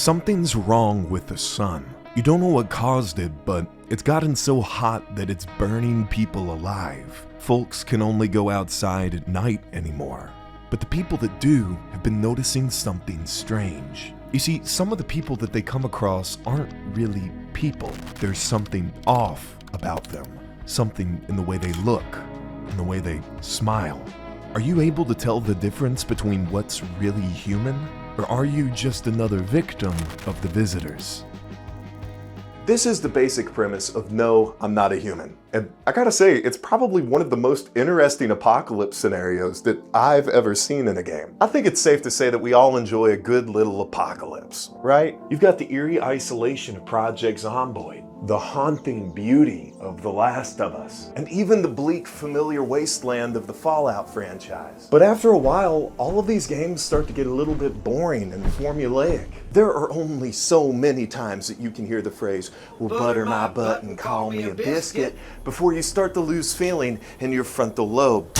Something's wrong with the sun. You don't know what caused it, but it's gotten so hot that it's burning people alive. Folks can only go outside at night anymore. But the people that do have been noticing something strange. You see, some of the people that they come across aren't really people. There's something off about them. Something in the way they look, in the way they smile. Are you able to tell the difference between what's really human? Or are you just another victim of the visitors? This is the basic premise of No, I'm Not a Human. And I gotta say, it's probably one of the most interesting apocalypse scenarios that I've ever seen in a game. I think it's safe to say that we all enjoy a good little apocalypse, right? You've got the eerie isolation of Project Zomboid, the haunting beauty of The Last of Us, and even the bleak, familiar wasteland of the Fallout franchise. But after a while, all of these games start to get a little bit boring and formulaic. There are only so many times that you can hear the phrase, well, butter my butt and call me a biscuit, before you start to lose feeling in your frontal lobe.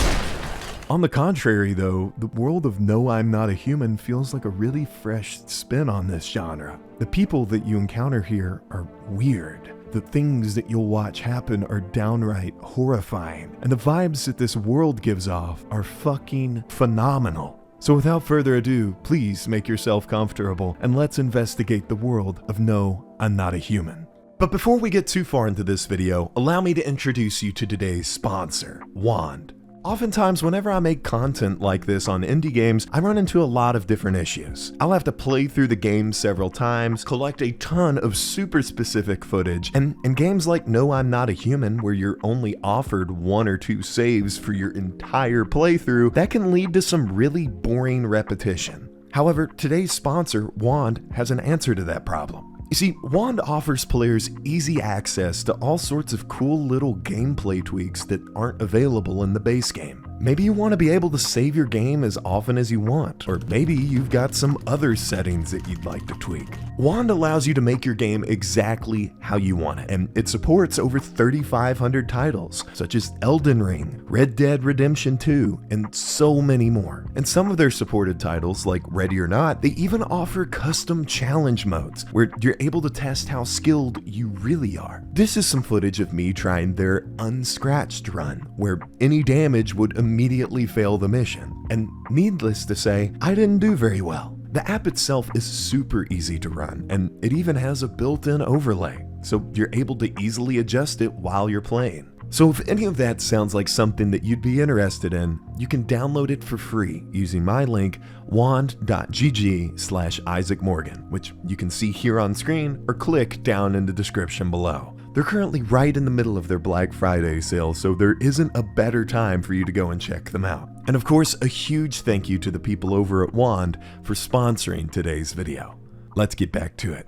On the contrary though, the world of No, I'm Not a Human feels like a really fresh spin on this genre. The people that you encounter here are weird. The things that you'll watch happen are downright horrifying. And the vibes that this world gives off are fucking phenomenal. So without further ado, please make yourself comfortable and let's investigate the world of No, I'm Not a Human. But before we get too far into this video, allow me to introduce you to today's sponsor, Wand. Oftentimes, whenever I make content like this on indie games, I run into a lot of different issues. I'll have to play through the game several times, collect a ton of super specific footage, and in games like No, I'm Not a Human, where you're only offered 1 or 2 saves for your entire playthrough, that can lead to some really boring repetition. However, today's sponsor, Wand, has an answer to that problem. You see, Wand offers players easy access to all sorts of cool little gameplay tweaks that aren't available in the base game. Maybe you want to be able to save your game as often as you want, or maybe you've got some other settings that you'd like to tweak. Wand allows you to make your game exactly how you want it, and it supports over 3,500 titles, such as Elden Ring, Red Dead Redemption 2, and so many more. And some of their supported titles, like Ready or Not, they even offer custom challenge modes, where you're able to test how skilled you really are. This is some footage of me trying their Unscratched run, where any damage would immediately fail the mission. And needless to say, I didn't do very well. The app itself is super easy to run, and it even has a built-in overlay, so you're able to easily adjust it while you're playing. So if any of that sounds like something that you'd be interested in, you can download it for free using my link wand.gg/Isaac Morgan, which you can see here on screen or click down in the description below. They're currently right in the middle of their Black Friday sale, so there isn't a better time for you to go and check them out. And of course, a huge thank you to the people over at Wand for sponsoring today's video. Let's get back to it.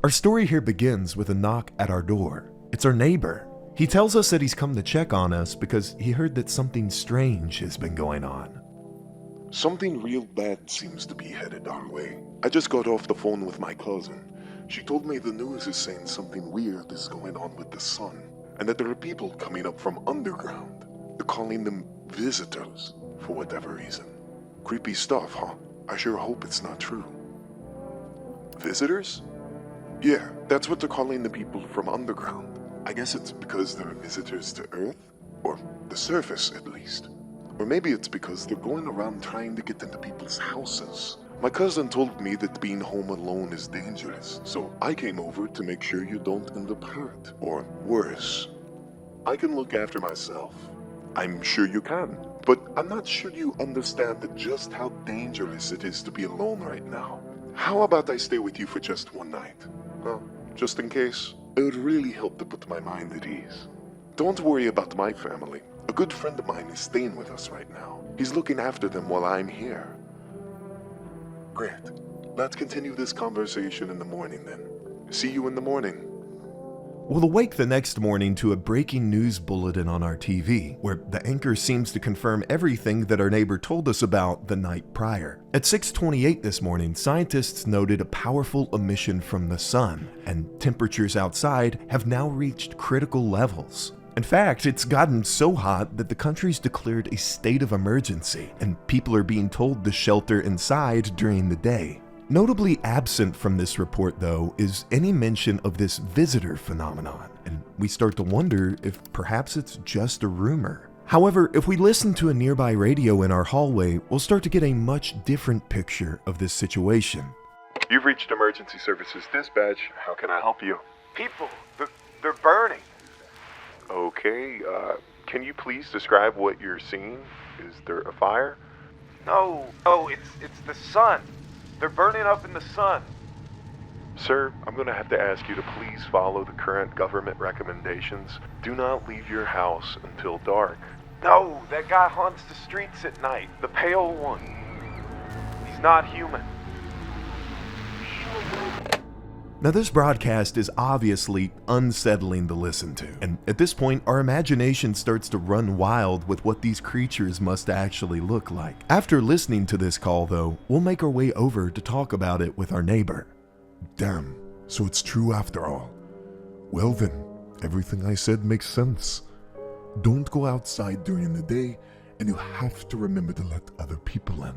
Our story here begins with a knock at our door. It's our neighbor. He tells us that he's come to check on us because he heard that something strange has been going on. Something real bad seems to be headed our way. I just got off the phone with my cousin. She told me the news is saying something weird is going on with the sun, and that there are people coming up from underground. They're calling them visitors, for whatever reason. Creepy stuff, huh? I sure hope it's not true. Visitors? Yeah, that's what they're calling the people from underground. I guess it's because they're visitors to Earth, or the surface at least. Or maybe it's because they're going around trying to get into people's houses. My cousin told me that being home alone is dangerous, so I came over to make sure you don't end up hurt, or worse. I can look after myself. I'm sure you can, but I'm not sure you understand just how dangerous it is to be alone right now. How about I stay with you for just one night? Well, just in case. It would really help to put my mind at ease. Don't worry about my family. A good friend of mine is staying with us right now. He's looking after them while I'm here. Great. Let's continue this conversation in the morning then. See you in the morning. We'll awake the next morning to a breaking news bulletin on our TV, where the anchor seems to confirm everything that our neighbor told us about the night prior. At 6:28 this morning, scientists noted a powerful emission from the sun, and temperatures outside have now reached critical levels. In fact, it's gotten so hot that the country's declared a state of emergency, and people are being told to shelter inside during the day. Notably absent from this report, though, is any mention of this visitor phenomenon, and we start to wonder if perhaps it's just a rumor. However, if we listen to a nearby radio in our hallway, we'll start to get a much different picture of this situation. You've reached Emergency Services Dispatch. How can I help you? People, they're burning. Okay, can you please describe what you're seeing? Is there a fire? No, it's the sun. They're burning up in the sun. Sir, I'm going to have to ask you to please follow the current government recommendations. Do not leave your house until dark. No, that guy haunts the streets at night. The pale one. He's not human. Now, this broadcast is obviously unsettling to listen to, and at this point, our imagination starts to run wild with what these creatures must actually look like. After listening to this call, though, we'll make our way over to talk about it with our neighbor. Damn, so it's true after all. Well then, everything I said makes sense. Don't go outside during the day, and you have to remember to let other people in.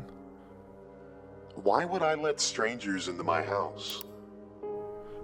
Why would I let strangers into my house?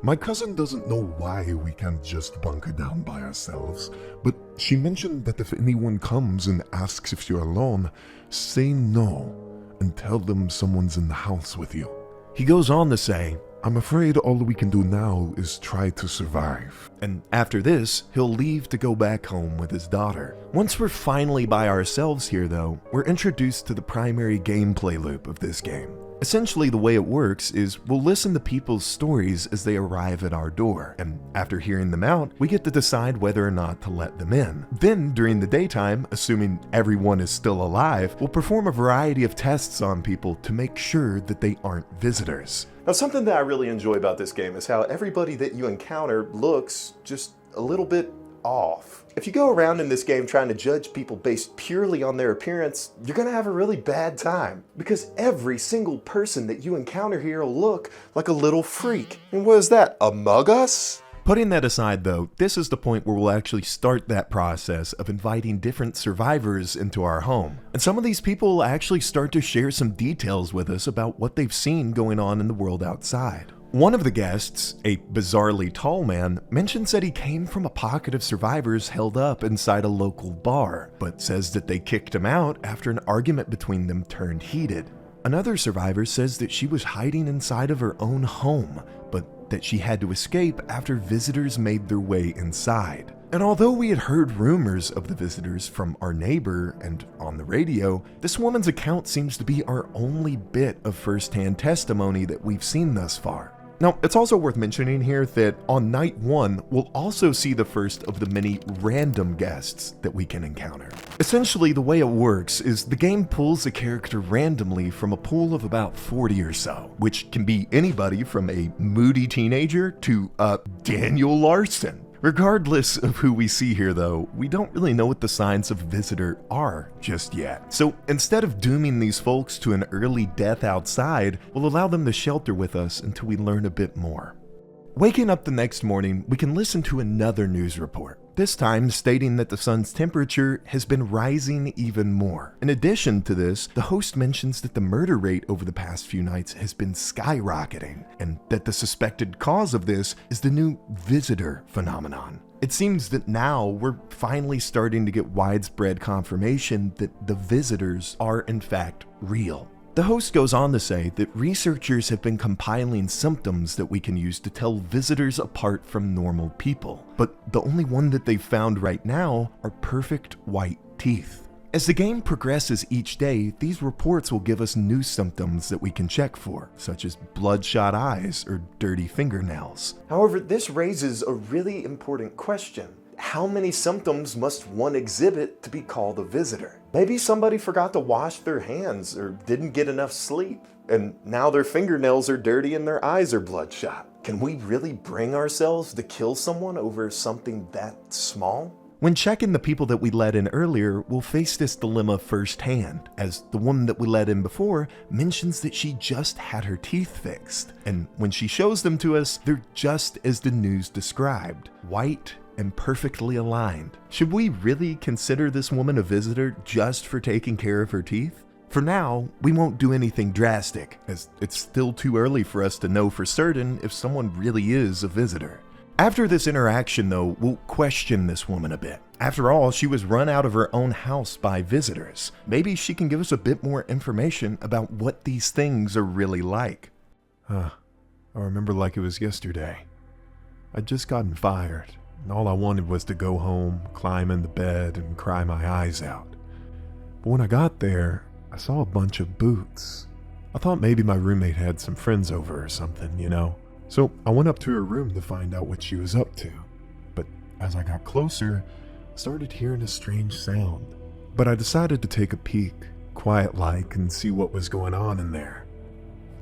My cousin doesn't know why we can't just bunker down by ourselves, but she mentioned that if anyone comes and asks if you're alone, say no and tell them someone's in the house with you. He goes on to say, I'm afraid all we can do now is try to survive. And after this, he'll leave to go back home with his daughter. Once we're finally by ourselves here, though, we're introduced to the primary gameplay loop of this game. Essentially, the way it works is we'll listen to people's stories as they arrive at our door, and after hearing them out, we get to decide whether or not to let them in. Then, during the daytime, assuming everyone is still alive, we'll perform a variety of tests on people to make sure that they aren't visitors. Now, something that I really enjoy about this game is how everybody that you encounter looks just a little bit off. If you go around in this game trying to judge people based purely on their appearance, you're gonna have a really bad time, because every single person that you encounter here will look like a little freak. And what is that, Among Us? Putting that aside though, this is the point where we'll actually start that process of inviting different survivors into our home. And some of these people will actually start to share some details with us about what they've seen going on in the world outside. One of the guests, a bizarrely tall man, mentions that he came from a pocket of survivors held up inside a local bar, but says that they kicked him out after an argument between them turned heated. Another survivor says that she was hiding inside of her own home, but that she had to escape after visitors made their way inside. And although we had heard rumors of the visitors from our neighbor and on the radio, this woman's account seems to be our only bit of first-hand testimony that we've seen thus far. Now, it's also worth mentioning here that on night 1, we'll also see the first of the many random guests that we can encounter. Essentially, the way it works is the game pulls a character randomly from a pool of about 40 or so, which can be anybody from a moody teenager to Daniel Larson. Regardless of who we see here though, we don't really know what the signs of visitor are just yet. So instead of dooming these folks to an early death outside, we'll allow them to shelter with us until we learn a bit more. Waking up the next morning, we can listen to another news report, this time stating that the sun's temperature has been rising even more. In addition to this, the host mentions that the murder rate over the past few nights has been skyrocketing, and that the suspected cause of this is the new visitor phenomenon. It seems that now we're finally starting to get widespread confirmation that the visitors are in fact real. The host goes on to say that researchers have been compiling symptoms that we can use to tell visitors apart from normal people, but the only one that they've found right now are perfect white teeth. As the game progresses each day, these reports will give us new symptoms that we can check for, such as bloodshot eyes or dirty fingernails. However, this raises a really important question. How many symptoms must one exhibit to be called a visitor? Maybe somebody forgot to wash their hands or didn't get enough sleep, and now their fingernails are dirty and their eyes are bloodshot. Can we really bring ourselves to kill someone over something that small? When checking the people that we let in earlier, we'll face this dilemma firsthand, as the woman that we let in before mentions that she just had her teeth fixed, and when she shows them to us, they're just as the news described, white and perfectly aligned. Should we really consider this woman a visitor just for taking care of her teeth? For now, we won't do anything drastic, as it's still too early for us to know for certain if someone really is a visitor. After this interaction though, we'll question this woman a bit. After all, she was run out of her own house by visitors. Maybe she can give us a bit more information about what these things are really like. I remember like it was yesterday. I'd just gotten fired, and all I wanted was to go home, climb into bed, and cry my eyes out. But when I got there, I saw a bunch of boots. I thought maybe my roommate had some friends over or something, you know? So I went up to her room to find out what she was up to. But as I got closer, I started hearing a strange sound. But I decided to take a peek, quiet-like, and see what was going on in there.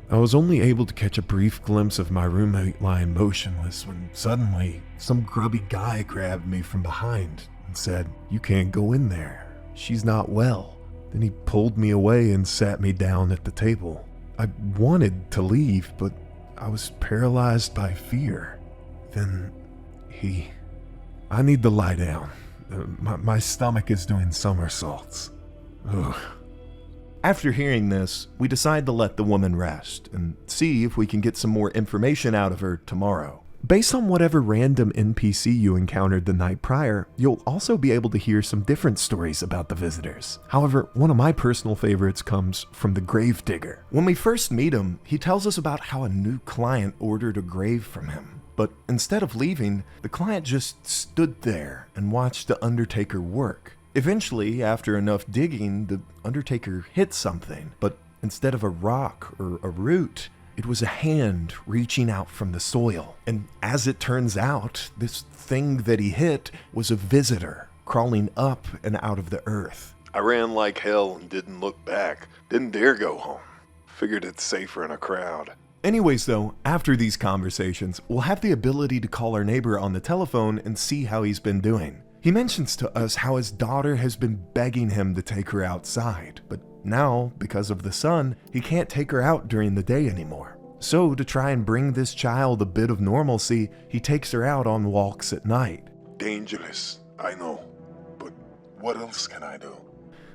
I was only able to catch a brief glimpse of my roommate lying motionless when suddenly some grubby guy grabbed me from behind and said, "You can't go in there. She's not well." Then he pulled me away and sat me down at the table. I wanted to leave, but I was paralyzed by fear. Then I need to lie down. My stomach is doing somersaults. Ugh. After hearing this, we decide to let the woman rest and see if we can get some more information out of her tomorrow. Based on whatever random NPC you encountered the night prior, you'll also be able to hear some different stories about the visitors. However, one of my personal favorites comes from the Gravedigger. When we first meet him, he tells us about how a new client ordered a grave from him. But instead of leaving, the client just stood there and watched the undertaker work. Eventually, after enough digging, the undertaker hit something, but instead of a rock or a root, it was a hand reaching out from the soil. And as it turns out, this thing that he hit was a visitor crawling up and out of the earth. I ran like hell and didn't look back. Didn't dare go home. Figured it's safer in a crowd. Anyways though, after these conversations, we'll have the ability to call our neighbor on the telephone and see how he's been doing. He mentions to us how his daughter has been begging him to take her outside, but now, because of the sun, he can't take her out during the day anymore. So to try and bring this child a bit of normalcy, he takes her out on walks at night. Dangerous, I know, but what else can I do?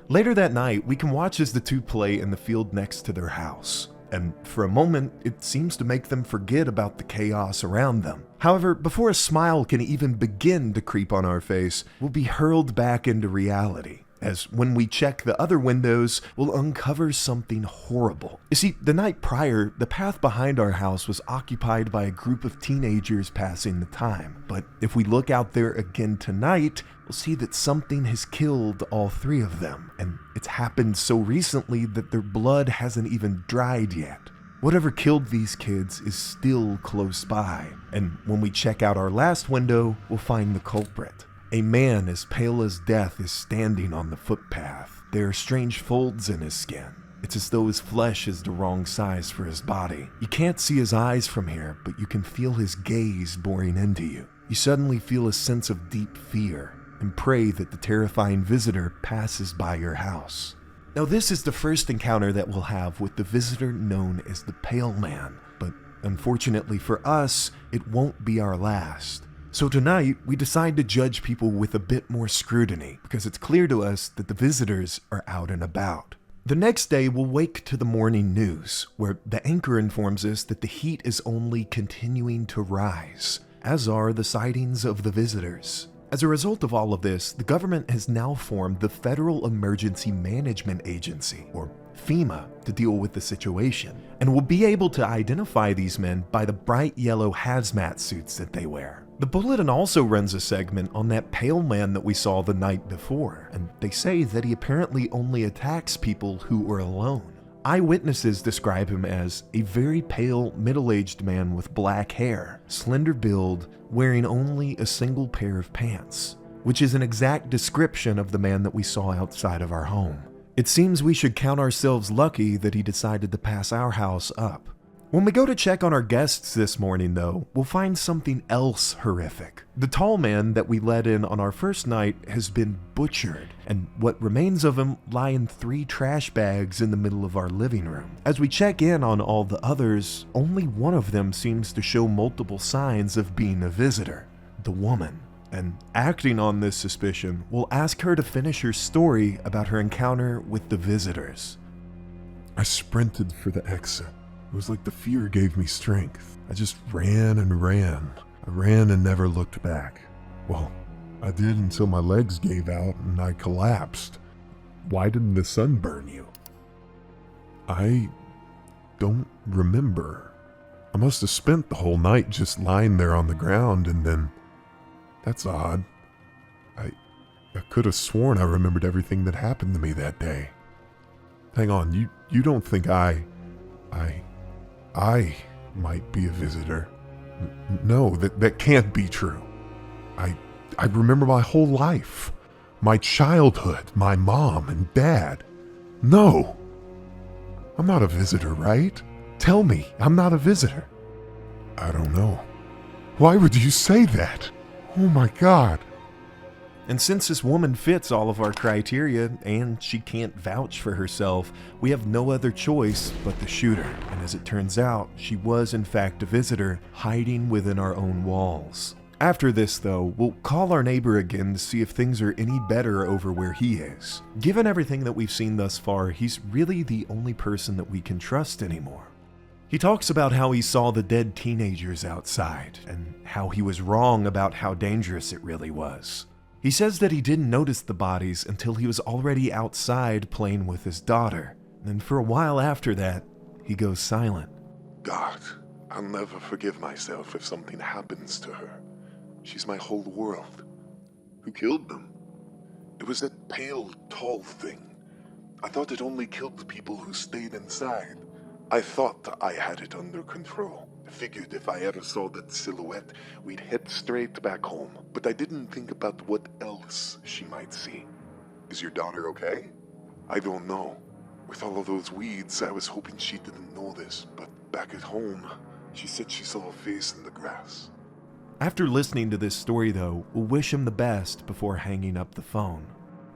Later that night, we can watch as the two play in the field next to their house. And for a moment, it seems to make them forget about the chaos around them. However, before a smile can even begin to creep on our face, we'll be hurled back into reality, as when we check the other windows, we'll uncover something horrible. You see, the night prior, the path behind our house was occupied by a group of teenagers passing the time. But if we look out there again tonight, we'll see that something has killed all three of them, and it's happened so recently that their blood hasn't even dried yet. Whatever killed these kids is still close by, and when we check out our last window, we'll find the culprit. A man as pale as death is standing on the footpath. There are strange folds in his skin. It's as though his flesh is the wrong size for his body. You can't see his eyes from here, but you can feel his gaze boring into you. You suddenly feel a sense of deep fear and pray that the terrifying visitor passes by your house. Now this is the first encounter that we'll have with the visitor known as the Pale Man, but unfortunately for us, it won't be our last. So tonight, we decide to judge people with a bit more scrutiny, because it's clear to us that the visitors are out and about. The next day, we'll wake to the morning news, where the anchor informs us that the heat is only continuing to rise, as are the sightings of the visitors. As a result of all of this, the government has now formed the Federal Emergency Management Agency, or FEMA, to deal with the situation, and will be able to identify these men by the bright yellow hazmat suits that they wear. The Bulletin also runs a segment on that pale man that we saw the night before, and they say that he apparently only attacks people who are alone. Eyewitnesses describe him as a very pale, middle-aged man with black hair, slender build, wearing only a single pair of pants, which is an exact description of the man that we saw outside of our home. It seems we should count ourselves lucky that he decided to pass our house up. When we go to check on our guests this morning though, we'll find something else horrific. The tall man that we let in on our first night has been butchered, and what remains of him lie in 3 trash bags in the middle of our living room. As we check in on all the others, only one of them seems to show multiple signs of being a visitor, the woman. And acting on this suspicion, we'll ask her to finish her story about her encounter with the visitors. I sprinted for the exit. It was like the fear gave me strength. I just ran and ran. I ran and never looked back. Well, I did until my legs gave out and I collapsed. Why didn't the sun burn you? I don't remember. I must have spent the whole night just lying there on the ground, and then... That's odd. I could have sworn I remembered everything that happened to me that day. Hang on, you don't think I might be a visitor? No, that can't be true. I remember my whole life. My childhood, my mom and dad. No! I'm not a visitor, right? Tell me, I'm not a visitor. I don't know. Why would you say that? Oh my God. And since this woman fits all of our criteria, and she can't vouch for herself, we have no other choice but to shoot her. And as it turns out, she was in fact a visitor, hiding within our own walls. After this though, we'll call our neighbor again to see if things are any better over where he is. Given everything that we've seen thus far, he's really the only person that we can trust anymore. He talks about how he saw the dead teenagers outside, and how he was wrong about how dangerous it really was. He says that he didn't notice the bodies until he was already outside playing with his daughter, and for a while after that, he goes silent. God, I'll never forgive myself if something happens to her. She's my whole world. Who killed them? It was that pale, tall thing. I thought it only killed the people who stayed inside. I thought I had it under control. I figured if I ever saw that silhouette, we'd head straight back home. But I didn't think about what else she might see. Is your daughter okay? I don't know. With all of those weeds, I was hoping she didn't know this. But back at home, she said she saw a face in the grass. After listening to this story though, we'll wish him the best before hanging up the phone.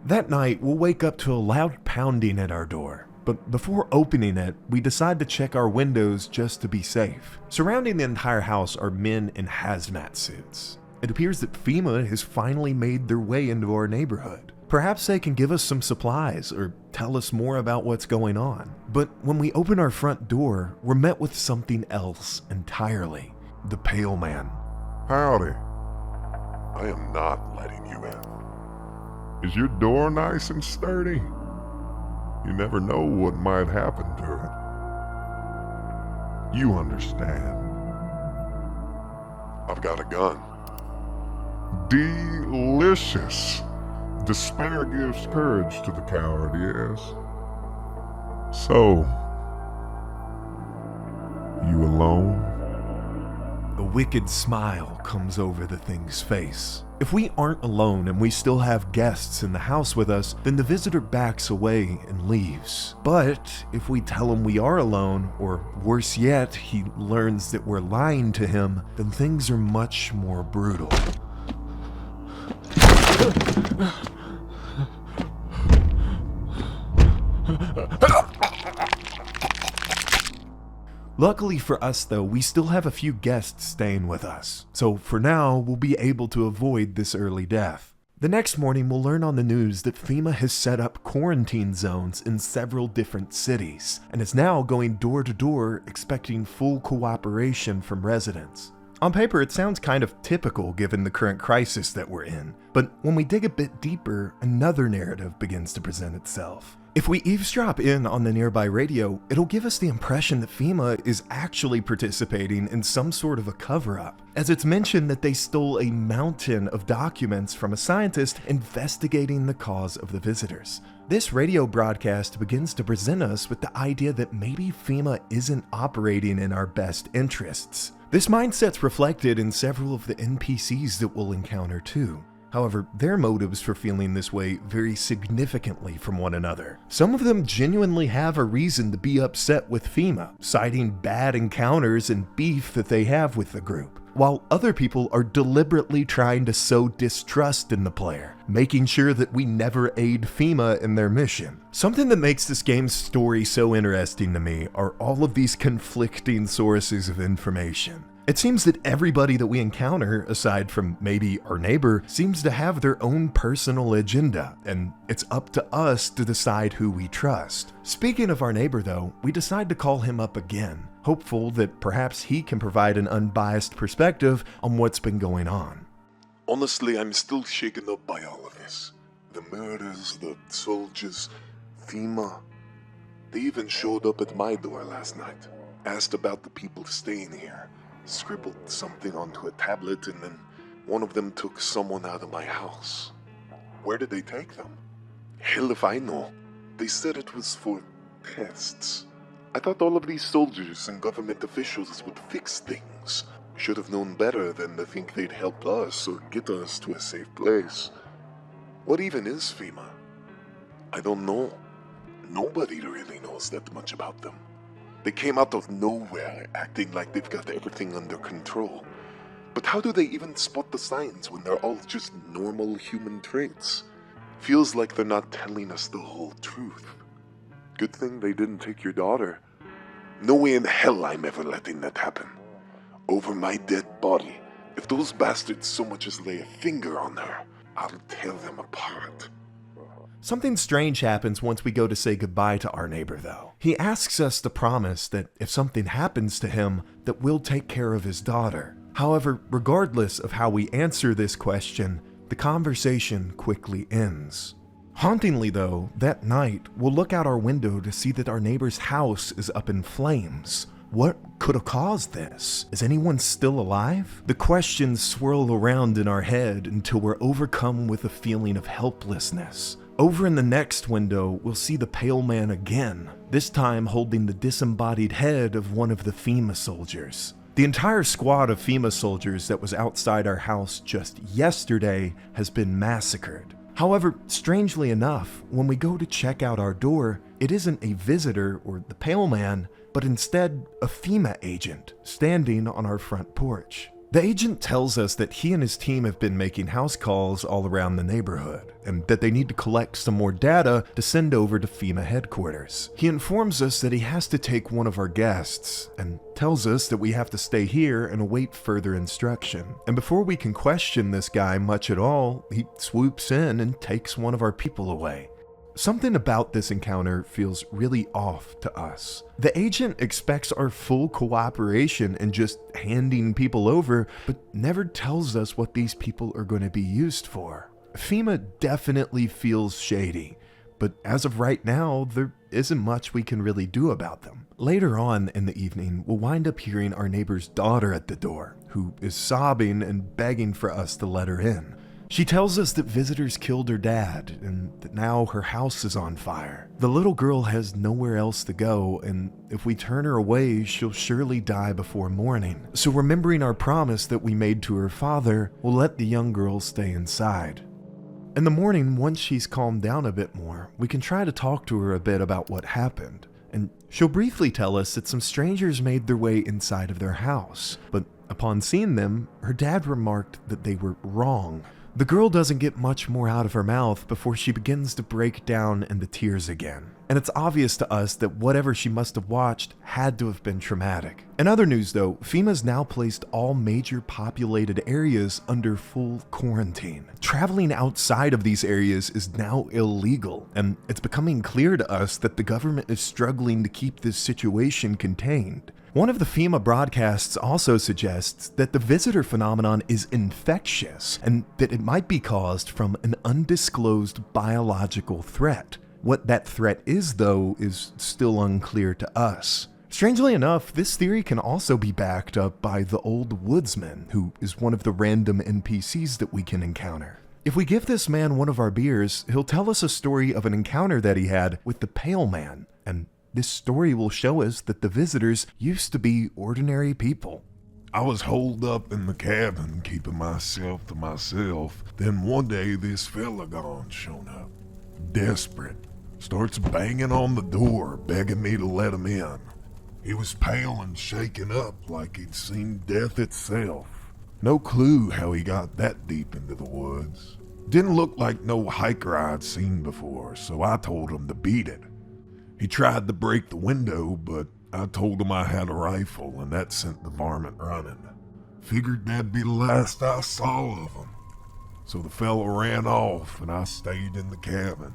That night, we'll wake up to a loud pounding at our door. But before opening it, we decide to check our windows just to be safe. Surrounding the entire house are men in hazmat suits. It appears that FEMA has finally made their way into our neighborhood. Perhaps they can give us some supplies or tell us more about what's going on. But when we open our front door, we're met with something else entirely. The Pale Man. Howdy. I am not letting you in. Is your door nice and sturdy? You never know what might happen to it. You understand. I've got a gun. Delicious. Despair gives courage to the coward, yes. So, you alone? A wicked smile comes over the thing's face. If we aren't alone and we still have guests in the house with us, then the visitor backs away and leaves. But if we tell him we are alone, or worse yet, he learns that we're lying to him, then things are much more brutal. Luckily for us though, we still have a few guests staying with us, so for now we'll be able to avoid this early death. The next morning we'll learn on the news that FEMA has set up quarantine zones in several different cities, and is now going door to door expecting full cooperation from residents. On paper it sounds kind of typical given the current crisis that we're in, but when we dig a bit deeper, another narrative begins to present itself. If we eavesdrop in on the nearby radio, it'll give us the impression that FEMA is actually participating in some sort of a cover-up, as it's mentioned that they stole a mountain of documents from a scientist investigating the cause of the visitors. This radio broadcast begins to present us with the idea that maybe FEMA isn't operating in our best interests. This mindset's reflected in several of the NPCs that we'll encounter too. However, their motives for feeling this way vary significantly from one another. Some of them genuinely have a reason to be upset with FEMA, citing bad encounters and beef that they have with the group, while other people are deliberately trying to sow distrust in the player, making sure that we never aid FEMA in their mission. Something that makes this game's story so interesting to me are all of these conflicting sources of information. It seems that everybody that we encounter, aside from maybe our neighbor, seems to have their own personal agenda, and it's up to us to decide who we trust. Speaking of our neighbor though, we decide to call him up again, hopeful that perhaps he can provide an unbiased perspective on what's been going on. Honestly, I'm still shaken up by all of this. The murders, the soldiers, FEMA. They even showed up at my door last night, asked about the people staying here, scribbled something onto a tablet, and then one of them took someone out of my house. Where did they take them? Hell if I know. They said it was for tests. I thought all of these soldiers and government officials would fix things. Should have known better than to think they'd help us or get us to a safe place. What even is FEMA? I don't know. Nobody really knows that much about them. They came out of nowhere acting like they've got everything under control. But how do they even spot the signs when they're all just normal human traits? Feels like they're not telling us the whole truth. Good thing they didn't take your daughter. No way in hell I'm ever letting that happen. Over my dead body, if those bastards so much as lay a finger on her, I'll tear them apart. Something strange happens once we go to say goodbye to our neighbor though. He asks us to promise that if something happens to him, that we'll take care of his daughter. However, regardless of how we answer this question, the conversation quickly ends. Hauntingly though, that night, we'll look out our window to see that our neighbor's house is up in flames. What could have caused this? Is anyone still alive? The questions swirl around in our head until we're overcome with a feeling of helplessness. Over in the next window, we'll see the pale man again, this time holding the disembodied head of one of the FEMA soldiers. The entire squad of FEMA soldiers that was outside our house just yesterday has been massacred. However, strangely enough, when we go to check out our door, it isn't a visitor or the pale man, but instead a FEMA agent standing on our front porch. The agent tells us that he and his team have been making house calls all around the neighborhood, and that they need to collect some more data to send over to FEMA headquarters. He informs us that he has to take one of our guests, and tells us that we have to stay here and await further instruction. And before we can question this guy much at all, he swoops in and takes one of our people away. Something about this encounter feels really off to us. The agent expects our full cooperation in just handing people over, but never tells us what these people are going to be used for. FEMA definitely feels shady, but as of right now, there isn't much we can really do about them. Later on in the evening, we'll wind up hearing our neighbor's daughter at the door, who is sobbing and begging for us to let her in. She tells us that visitors killed her dad and that now her house is on fire. The little girl has nowhere else to go, and if we turn her away, she'll surely die before morning. So remembering our promise that we made to her father, we'll let the young girl stay inside. In the morning, once she's calmed down a bit more, we can try to talk to her a bit about what happened. And she'll briefly tell us that some strangers made their way inside of their house, but upon seeing them, her dad remarked that they were wrong. The girl doesn't get much more out of her mouth before she begins to break down into tears again. And it's obvious to us that whatever she must have watched had to have been traumatic. In other news though, FEMA's now placed all major populated areas under full quarantine. Traveling outside of these areas is now illegal, and it's becoming clear to us that the government is struggling to keep this situation contained. One of the FEMA broadcasts also suggests that the visitor phenomenon is infectious and that it might be caused from an undisclosed biological threat. What that threat is, though, is still unclear to us. Strangely enough, this theory can also be backed up by the old Woodsman, who is one of the random NPCs that we can encounter. If we give this man one of our beers, he'll tell us a story of an encounter that he had with the Pale Man, and this story will show us that the visitors used to be ordinary people. I was holed up in the cabin, keeping myself to myself. Then one day, this fella gone shown up. Desperate. Starts banging on the door, begging me to let him in. He was pale and shaken up like he'd seen death itself. No clue how he got that deep into the woods. Didn't look like no hiker I'd seen before, so I told him to beat it. He tried to break the window, but I told him I had a rifle, and that sent the varmint running. Figured that'd be the last I saw of him. So the fella ran off and I stayed in the cabin.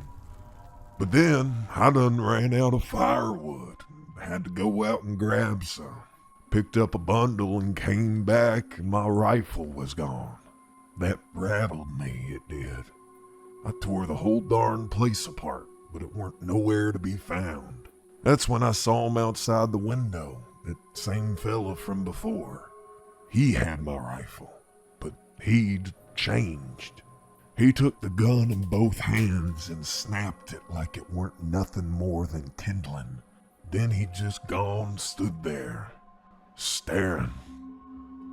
But then I done ran out of firewood. Had to go out and grab some. Picked up a bundle and came back and my rifle was gone. That rattled me, it did. I tore the whole darn place apart, but it weren't nowhere to be found. That's when I saw him outside the window, that same fella from before. He had my rifle, but he'd changed. He took the gun in both hands and snapped it like it weren't nothing more than kindling. Then he just gone stood there, staring,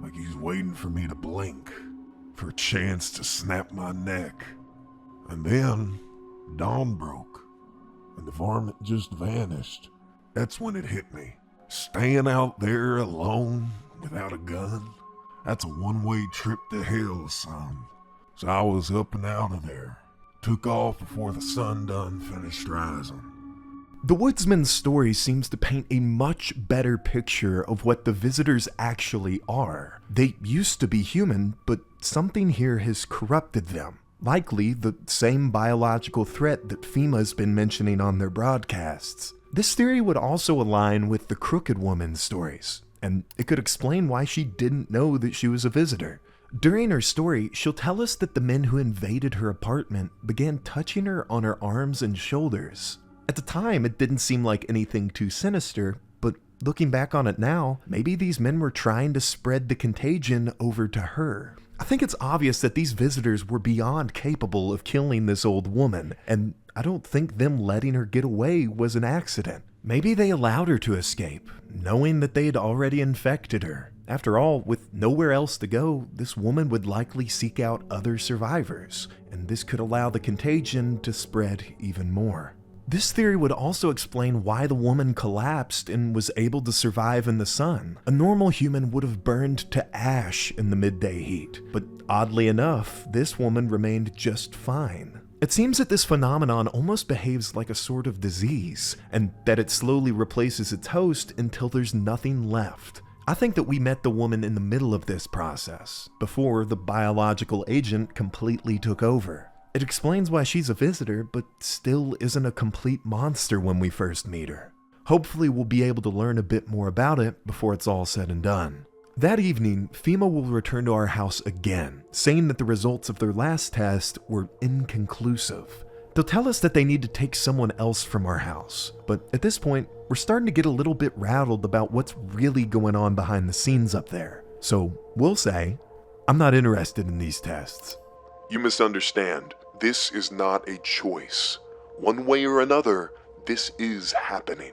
like he's waiting for me to blink, for a chance to snap my neck. And then dawn broke, and the varmint just vanished. That's when it hit me. Staying out there alone, without a gun, that's a one-way trip to hell, son. So I was up and out of there. Took off before the sun done finished rising. The Woodsman's story seems to paint a much better picture of what the visitors actually are. They used to be human, but something here has corrupted them. Likely the same biological threat that FEMA's been mentioning on their broadcasts. This theory would also align with the Crooked Woman's stories, and it could explain why she didn't know that she was a visitor. During her story, she'll tell us that the men who invaded her apartment began touching her on her arms and shoulders. At the time, it didn't seem like anything too sinister, but looking back on it now, maybe these men were trying to spread the contagion over to her. I think it's obvious that these visitors were beyond capable of killing this old woman, and I don't think them letting her get away was an accident. Maybe they allowed her to escape, knowing that they had already infected her. After all, with nowhere else to go, this woman would likely seek out other survivors, and this could allow the contagion to spread even more. This theory would also explain why the woman collapsed and was able to survive in the sun. A normal human would have burned to ash in the midday heat, but oddly enough, this woman remained just fine. It seems that this phenomenon almost behaves like a sort of disease, and that it slowly replaces its host until there's nothing left. I think that we met the woman in the middle of this process, before the biological agent completely took over. It explains why she's a visitor, but still isn't a complete monster when we first meet her. Hopefully we'll be able to learn a bit more about it before it's all said and done. That evening, FEMA will return to our house again, saying that the results of their last test were inconclusive. They'll tell us that they need to take someone else from our house, but at this point, we're starting to get a little bit rattled about what's really going on behind the scenes up there. So we'll say, I'm not interested in these tests. You misunderstand. This is not a choice. One way or another, this is happening.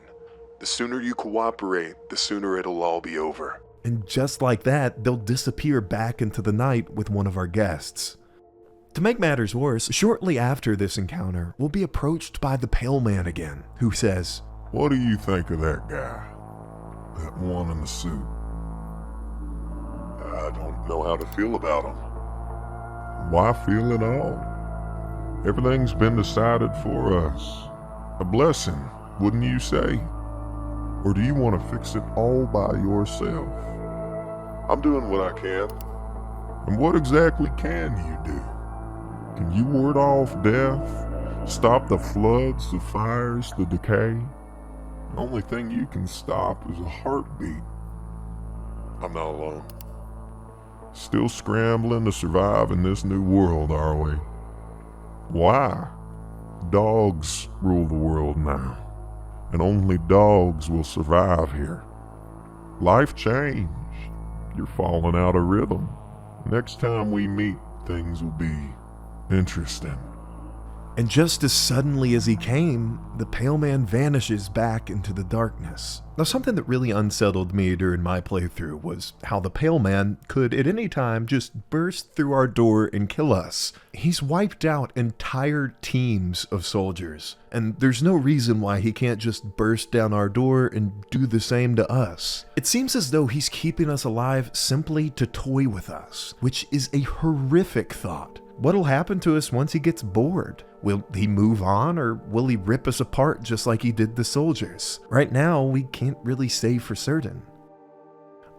The sooner you cooperate, the sooner it'll all be over. And just like that, they'll disappear back into the night with one of our guests. To make matters worse, shortly after this encounter, we'll be approached by the Pale Man again, who says, What do you think of that guy? That one in the suit? I don't know how to feel about him. Why feel at all? Everything's been decided for us. A blessing, wouldn't you say? Or do you want to fix it all by yourself? I'm doing what I can. And what exactly can you do? Can you ward off death? Stop the floods, the fires, the decay? The only thing you can stop is a heartbeat. I'm not alone. Still scrambling to survive in this new world, are we? Why? Dogs rule the world now, and only dogs will survive here. Life changed. You're falling out of rhythm. Next time we meet, things will be interesting. And just as suddenly as he came, the Pale Man vanishes back into the darkness. Now, something that really unsettled me during my playthrough was how the Pale Man could at any time just burst through our door and kill us. He's wiped out entire teams of soldiers, and there's no reason why he can't just burst down our door and do the same to us. It seems as though he's keeping us alive simply to toy with us, which is a horrific thought. What'll happen to us once he gets bored? Will he move on, or will he rip us apart just like he did the soldiers? Right now, we can't really say for certain.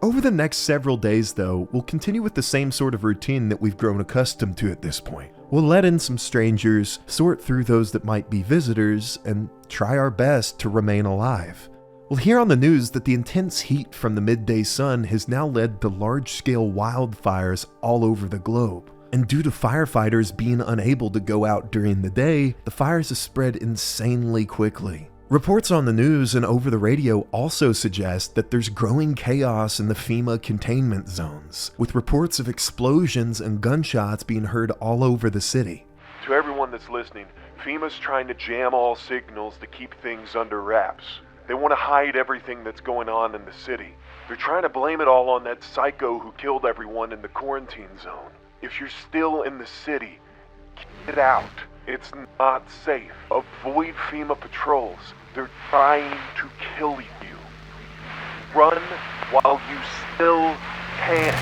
Over the next several days, though, we'll continue with the same sort of routine that we've grown accustomed to at this point. We'll let in some strangers, sort through those that might be visitors, and try our best to remain alive. We'll hear on the news that the intense heat from the midday sun has now led to large-scale wildfires all over the globe. And due to firefighters being unable to go out during the day, the fires have spread insanely quickly. Reports on the news and over the radio also suggest that there's growing chaos in the FEMA containment zones, with reports of explosions and gunshots being heard all over the city. To everyone that's listening, FEMA's trying to jam all signals to keep things under wraps. They want to hide everything that's going on in the city. They're trying to blame it all on that psycho who killed everyone in the quarantine zone. If you're still in the city, get out. It's not safe. Avoid FEMA patrols. They're trying to kill you. Run while you still can.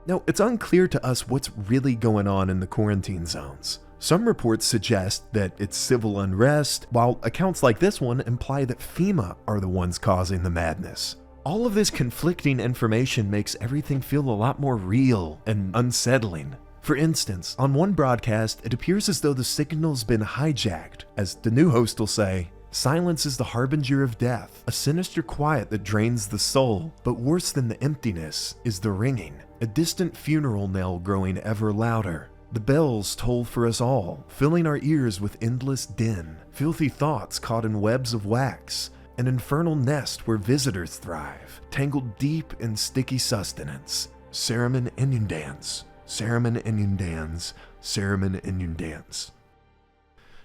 Now, it's unclear to us what's really going on in the quarantine zones. Some reports suggest that it's civil unrest, while accounts like this one imply that FEMA are the ones causing the madness. All of this conflicting information makes everything feel a lot more real and unsettling. For instance, on one broadcast, it appears as though the signal's been hijacked, as the new host will say, "Silence is the harbinger of death, a sinister quiet that drains the soul, but worse than the emptiness is the ringing, a distant funeral knell growing ever louder. The bells toll for us all, filling our ears with endless din, filthy thoughts caught in webs of wax, an infernal nest where visitors thrive, tangled deep in sticky sustenance. Cereman inundans, Cereman inundans, Cereman inundans."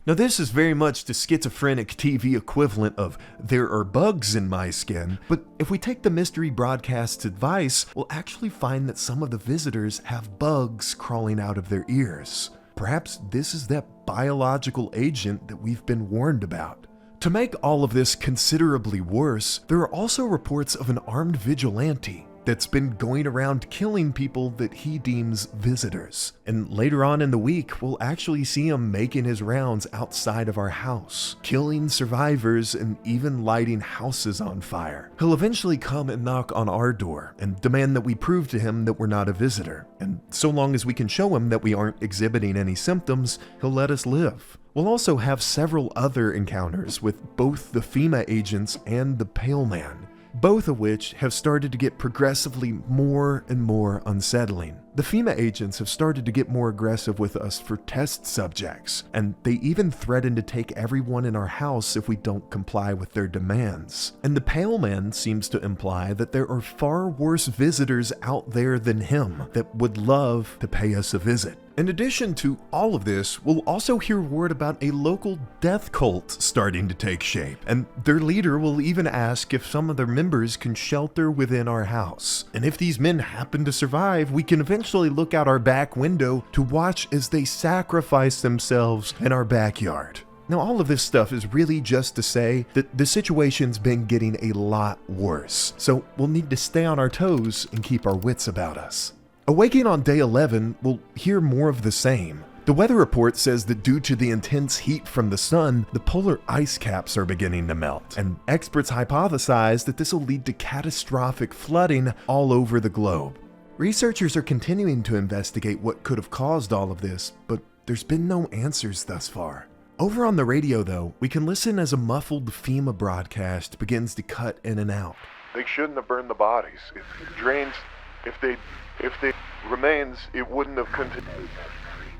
Now this is very much the schizophrenic TV equivalent of "there are bugs in my skin," but if we take the mystery broadcast's advice, we'll actually find that some of the visitors have bugs crawling out of their ears. Perhaps this is that biological agent that we've been warned about. To make all of this considerably worse, there are also reports of an armed vigilante that's been going around killing people that he deems visitors. And later on in the week, we'll actually see him making his rounds outside of our house, killing survivors and even lighting houses on fire. He'll eventually come and knock on our door and demand that we prove to him that we're not a visitor. And so long as we can show him that we aren't exhibiting any symptoms, he'll let us live. We'll also have several other encounters with both the FEMA agents and the Pale Man, both of which have started to get progressively more and more unsettling. The FEMA agents have started to get more aggressive with us for test subjects, and they even threaten to take everyone in our house if we don't comply with their demands. And the Pale Man seems to imply that there are far worse visitors out there than him that would love to pay us a visit. In addition to all of this, we'll also hear word about a local death cult starting to take shape, and their leader will even ask if some of their members can shelter within our house. And if these men happen to survive, we can eventually look out our back window to watch as they sacrifice themselves in our backyard. Now, all of this stuff is really just to say that the situation's been getting a lot worse, so we'll need to stay on our toes and keep our wits about us. Awaking on day 11, we'll hear more of the same. The weather report says that due to the intense heat from the sun, the polar ice caps are beginning to melt, and experts hypothesize that this will lead to catastrophic flooding all over the globe. Researchers are continuing to investigate what could have caused all of this, but there's been no answers thus far. Over on the radio, though, we can listen as a muffled FEMA broadcast begins to cut in and out. They shouldn't have burned the bodies. If they remains, it wouldn't have continued.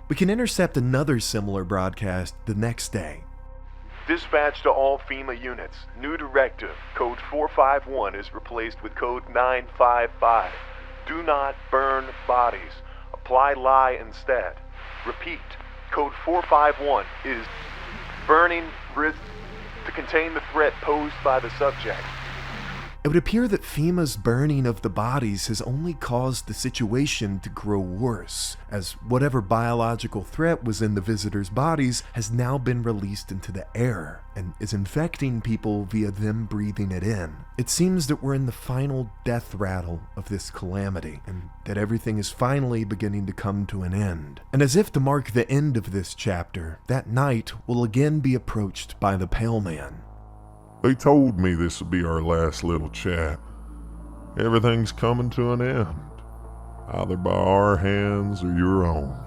We can intercept another similar broadcast the next day. Dispatch to all FEMA units. New directive. Code 451 is replaced with code 955. Do not burn bodies. Apply lie instead. Repeat. Code 451 is burning risk to contain the threat posed by the subject. It would appear that FEMA's burning of the bodies has only caused the situation to grow worse, as whatever biological threat was in the visitors' bodies has now been released into the air and is infecting people via them breathing it in. It seems that we're in the final death rattle of this calamity, and that everything is finally beginning to come to an end. And as if to mark the end of this chapter, that night will again be approached by the Pale Man. They told me this would be our last little chat. Everything's coming to an end, either by our hands or your own.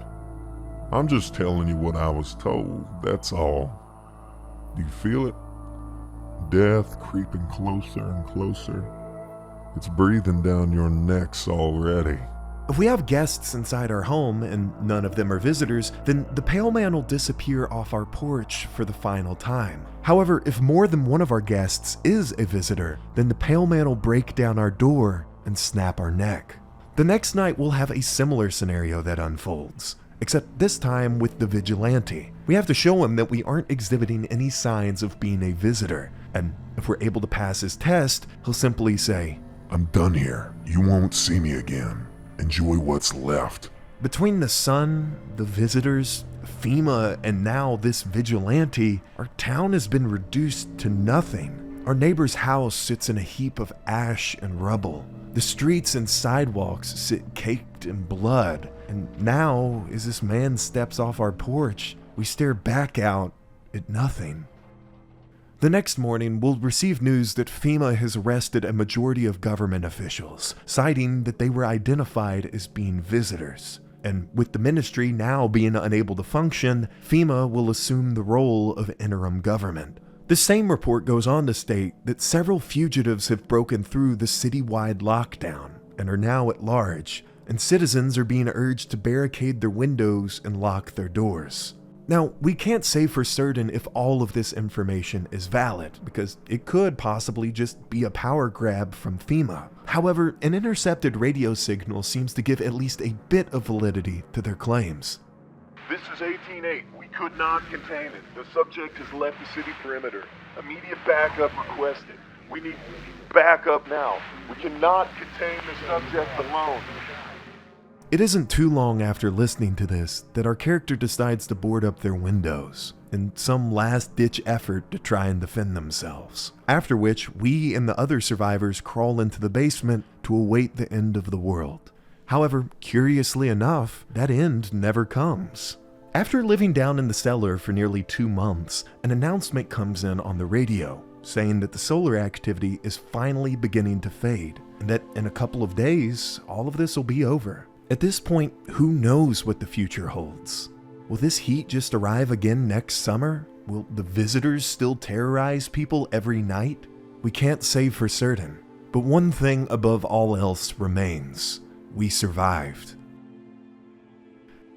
I'm just telling you what I was told, that's all. Do you feel it? Death creeping closer and closer. It's breathing down your necks already. If we have guests inside our home and none of them are visitors, then the Pale Man will disappear off our porch for the final time. However, if more than one of our guests is a visitor, then the Pale Man will break down our door and snap our neck. The next night we'll have a similar scenario that unfolds, except this time with the vigilante. We have to show him that we aren't exhibiting any signs of being a visitor, and if we're able to pass his test, he'll simply say, I'm done here. You won't see me again. Enjoy what's left. Between the sun, the visitors, FEMA, and now this vigilante, our town has been reduced to nothing. Our neighbor's house sits in a heap of ash and rubble. The streets and sidewalks sit caked in blood. And now, as this man steps off our porch, we stare back out at nothing. The next morning, we'll receive news that FEMA has arrested a majority of government officials, citing that they were identified as being visitors. And with the ministry now being unable to function, FEMA will assume the role of interim government. The same report goes on to state that several fugitives have broken through the citywide lockdown and are now at large, and citizens are being urged to barricade their windows and lock their doors. Now, we can't say for certain if all of this information is valid, because it could possibly just be a power grab from FEMA. However, an intercepted radio signal seems to give at least a bit of validity to their claims. This is 18-8. We could not contain it. The subject has left the city perimeter. Immediate backup requested. We need backup now. We cannot contain the subject alone. It isn't too long after listening to this that our character decides to board up their windows in some last-ditch effort to try and defend themselves. After which, we and the other survivors crawl into the basement to await the end of the world. However, curiously enough, that end never comes. After living down in the cellar for nearly 2 months, an announcement comes in on the radio saying that the solar activity is finally beginning to fade, and that in a couple of days, all of this will be over. At this point, who knows what the future holds? Will this heat just arrive again next summer? Will the visitors still terrorize people every night? We can't say for certain, but one thing above all else remains. We survived.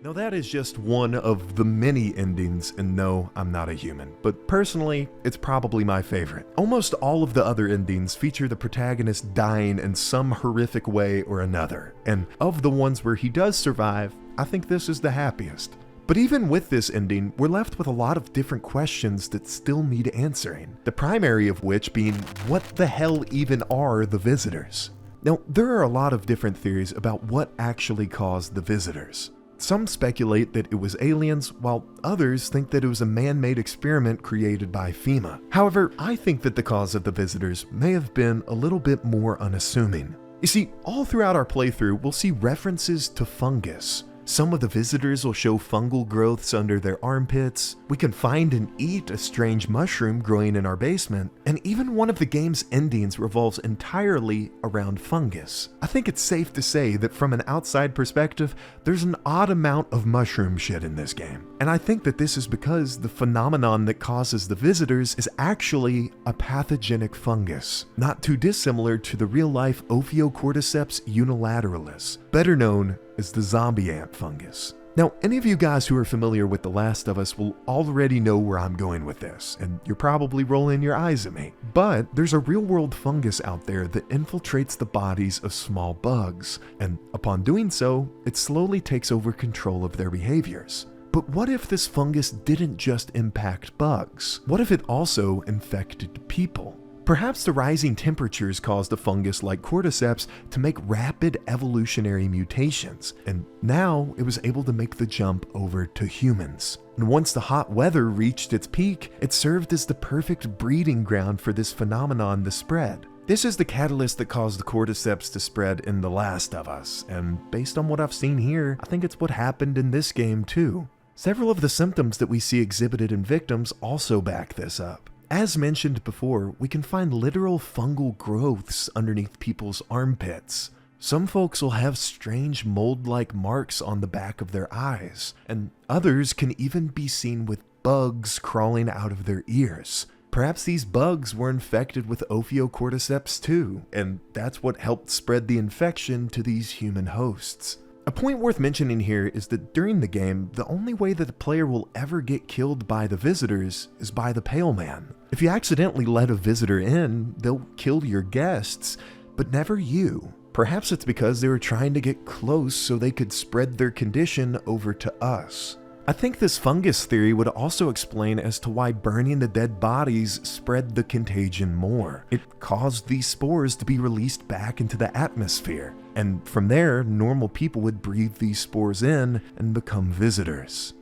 Now that is just one of the many endings in No, I'm Not a Human, but personally, it's probably my favorite. Almost all of the other endings feature the protagonist dying in some horrific way or another, and of the ones where he does survive, I think this is the happiest. But even with this ending, we're left with a lot of different questions that still need answering, the primary of which being, what the hell even are the visitors? Now, there are a lot of different theories about what actually caused the visitors. Some speculate that it was aliens, while others think that it was a man-made experiment created by FEMA. However, I think that the cause of the visitors may have been a little bit more unassuming. You see, all throughout our playthrough, we'll see references to fungus. Some of the visitors will show fungal growths under their armpits. We can find and eat a strange mushroom growing in our basement, and even one of the game's endings revolves entirely around fungus. I think it's safe to say that from an outside perspective, there's an odd amount of mushroom shit in this game. And I think that this is because the phenomenon that causes the visitors is actually a pathogenic fungus, not too dissimilar to the real-life Ophiocordyceps unilateralis, better known as the zombie ant fungus. Now, any of you guys who are familiar with The Last of Us will already know where I'm going with this, and you're probably rolling your eyes at me. But there's a real-world fungus out there that infiltrates the bodies of small bugs, and upon doing so, it slowly takes over control of their behaviors. But what if this fungus didn't just impact bugs? What if it also infected people? Perhaps the rising temperatures caused a fungus like cordyceps to make rapid evolutionary mutations, and now it was able to make the jump over to humans. And once the hot weather reached its peak, it served as the perfect breeding ground for this phenomenon to spread. This is the catalyst that caused the cordyceps to spread in The Last of Us, and based on what I've seen here, I think it's what happened in this game too. Several of the symptoms that we see exhibited in victims also back this up. As mentioned before, we can find literal fungal growths underneath people's armpits. Some folks will have strange mold-like marks on the back of their eyes, and others can even be seen with bugs crawling out of their ears. Perhaps these bugs were infected with Ophiocordyceps too, and that's what helped spread the infection to these human hosts. A point worth mentioning here is that during the game, the only way that the player will ever get killed by the visitors is by the Pale Man. If you accidentally let a visitor in, they'll kill your guests, but never you. Perhaps it's because they were trying to get close so they could spread their condition over to us. I think this fungus theory would also explain as to why burning the dead bodies spread the contagion more. It caused these spores to be released back into the atmosphere, and from there, normal people would breathe these spores in and become visitors.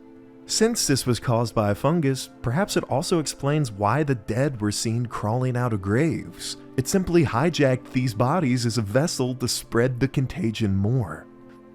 Since this was caused by a fungus, perhaps it also explains why the dead were seen crawling out of graves. It simply hijacked these bodies as a vessel to spread the contagion more.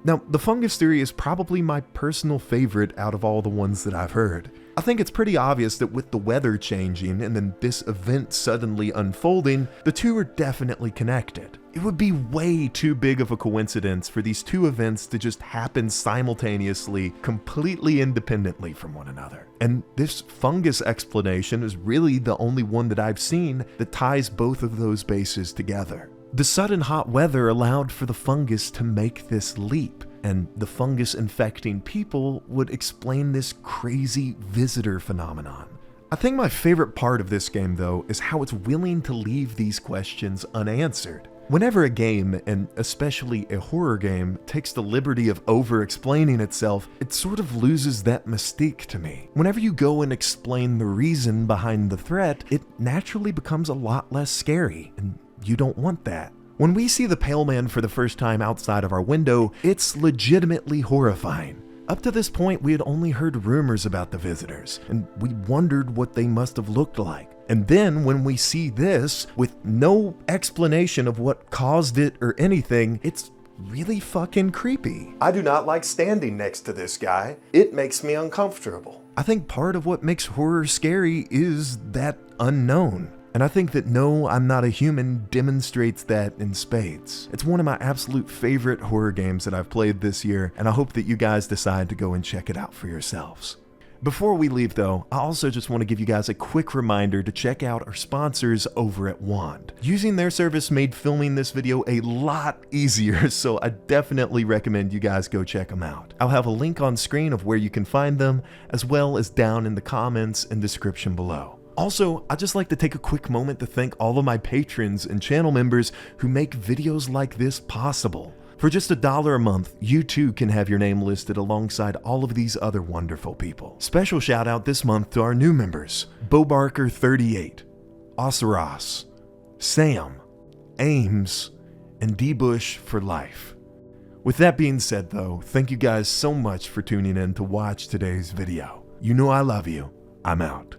Now, the fungus theory is probably my personal favorite out of all the ones that I've heard. I think it's pretty obvious that with the weather changing and then this event suddenly unfolding, the two are definitely connected. It would be way too big of a coincidence for these two events to just happen simultaneously, completely independently from one another. And this fungus explanation is really the only one that I've seen that ties both of those bases together. The sudden hot weather allowed for the fungus to make this leap, and the fungus infecting people would explain this crazy visitor phenomenon. I think my favorite part of this game, though, is how it's willing to leave these questions unanswered. Whenever a game, and especially a horror game, takes the liberty of over-explaining itself, it sort of loses that mystique to me. Whenever you go and explain the reason behind the threat, it naturally becomes a lot less scary, and you don't want that. When we see the Pale Man for the first time outside of our window, it's legitimately horrifying. Up to this point, we had only heard rumors about the visitors, and we wondered what they must have looked like. And then when we see this, with no explanation of what caused it or anything, it's really fucking creepy. I do not like standing next to this guy. It makes me uncomfortable. I think part of what makes horror scary is that unknown. And I think that No, I'm Not a Human demonstrates that in spades. It's one of my absolute favorite horror games that I've played this year, and I hope that you guys decide to go and check it out for yourselves. Before we leave though, I also just want to give you guys a quick reminder to check out our sponsors over at Wand. Using their service made filming this video a lot easier, so I definitely recommend you guys go check them out. I'll have a link on screen of where you can find them, as well as down in the comments and description below. Also, I'd just like to take a quick moment to thank all of my patrons and channel members who make videos like this possible. For just $1 a month, you too can have your name listed alongside all of these other wonderful people. Special shout out this month to our new members, Bobarker38, Oseros, Sam, Ames, and D-Bush for life. With that being said though, thank you guys so much for tuning in to watch today's video. You know I love you. I'm out.